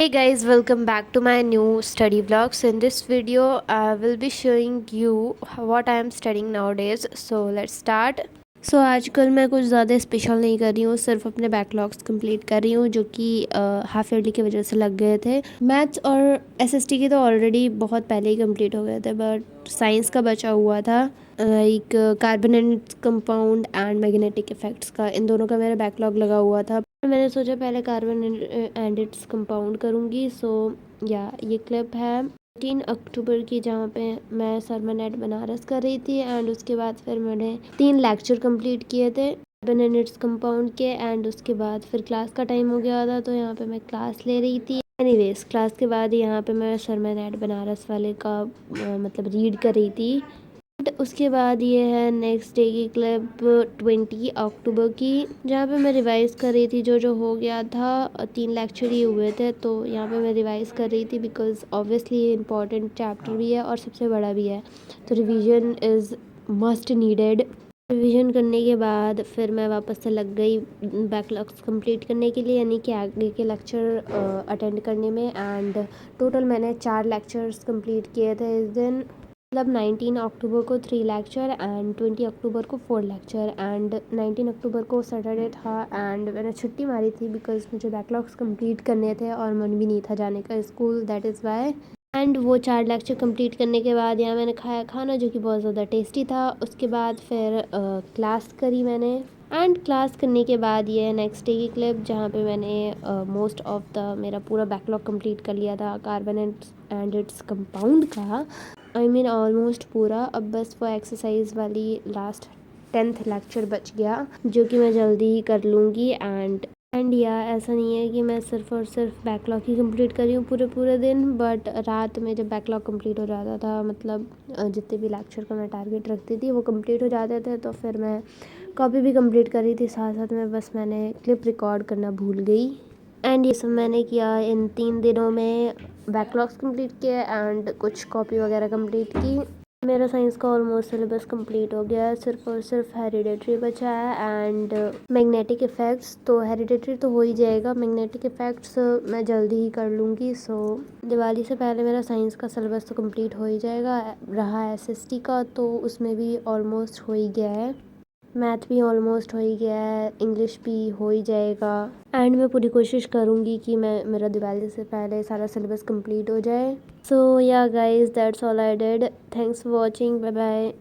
Hey guys, welcome back to my new study vlogs. In this video, I will be showing you what I am studying nowadays. So let's start. आजकल मैं कुछ ज़्यादा special नहीं कर रही हूँ, सिर्फ अपने बैकलॉग्स कंप्लीट कर रही हूँ जो कि हाफ ईयरली की वजह से लग गए थे। मैथ्स और एसएसटी के तो ऑलरेडी बहुत पहले ही कंप्लीट हो गए थे, बट साइंस का बचा हुआ था, like carbon and compound and magnetic effects का। इन दोनों का मेरा बैकलॉग लगा हुआ था। मैंने सोचा पहले कार्बन एंड इट्स कंपाउंड करूँगी। या ये क्लिप है 3 अक्टूबर की, जहाँ पे मैं सरमनेट बनारस कर रही थी एंड उसके बाद फिर मैंने 3 लेक्चर कंप्लीट किए थे कार्बन एंड इट्स कंपाउंड के। एंड उसके बाद फिर क्लास का टाइम हो गया था, तो यहाँ पे मैं क्लास ले रही थी। एनीवेज, क्लास के बाद यहाँ पे मैं सरमनेट बनारस वाले का मतलब रीड कर रही थी। उसके बाद ये है नेक्स्ट डे की क्लिप 20 अक्टूबर की, जहाँ पे मैं रिवाइज़ कर रही थी जो हो गया था। 3 लेक्चर ही हुए थे, तो यहाँ पे मैं रिवाइज़ कर रही थी बिकॉज ऑब्वियसली ये इंपॉर्टेंट चैप्टर भी है और सबसे बड़ा भी है, तो revision is must needed. Revision करने के बाद फिर मैं वापस से लग गई बैकलॉग्स कंप्लीट करने के लिए, यानी कि आगे के लेक्चर अटेंड करने में। एंड टोटल मैंने 4 लेक्चर्स कंप्लीट किए थे इस दिन। मतलब 19 अक्टूबर को 3 लेक्चर एंड 20 अक्टूबर को 4 लेक्चर एंड 19 अक्टूबर को सैटरडे था एंड मैंने छुट्टी मारी थी बिकॉज मुझे बैकलॉग्स कंप्लीट करने थे और मन भी नहीं था जाने का school, that is why. And वो 4 लेक्चर कंप्लीट करने के बाद यहाँ मैंने खाया खाना जो कि बहुत ज़्यादा टेस्टी था। उसके बाद फिर क्लास करी मैंने। एंड क्लास करने के बाद ये नेक्स्ट डे की क्लिप, जहाँ पे मैंने मोस्ट ऑफ द मेरा पूरा बैकलॉग कंप्लीट कर लिया था कार्बन एंड इट्स कंपाउंड का। आई मीन ऑलमोस्ट पूरा। अब बस वो एक्सरसाइज वाली लास्ट 10th लेक्चर बच गया जो कि मैं जल्दी ही कर लूँगी। एंड या ऐसा नहीं है कि मैं सिर्फ और सिर्फ बैकलॉग ही कंप्लीट कर रही हूँ पूरे दिन, बट रात में जब बैकलॉग कंप्लीट हो जाता था, मतलब जितने भी लेक्चर का मैं टारगेट रखती थी वो कंप्लीट हो जाते थे, तो फिर मैं कॉपी भी कंप्लीट कर रही थी साथ साथ में, बस मैंने क्लिप रिकॉर्ड करना भूल गई। एंड ये सब मैंने किया इन 3 दिनों में। बैकलॉग्स कंप्लीट किए एंड कुछ कॉपी वगैरह कंप्लीट की। मेरा साइंस का ऑलमोस्ट सिलेबस कंप्लीट हो गया है, सिर्फ और सिर्फ हेरिडेटरी बचा है एंड मैग्नेटिक इफ़ेक्ट्स। तो हेरिडेटरी तो हो ही जाएगा, मैग्नेटिक इफ़ेक्ट्स मैं जल्दी ही कर लूँगी। दिवाली से पहले मेरा साइंस का सिलेबस तो कंप्लीट हो ही जाएगा। रहा एसएसटी का, तो उसमें भी ऑलमोस्ट हो ही गया है। मैथ भी ऑलमोस्ट हो ही गया है, इंग्लिश भी हो ही जाएगा। एंड मैं पूरी कोशिश करूँगी कि मेरा दिवाली से पहले सारा सिलेबस कंप्लीट हो जाए। So yeah guys, that's all I did. Thanks for watching, bye bye.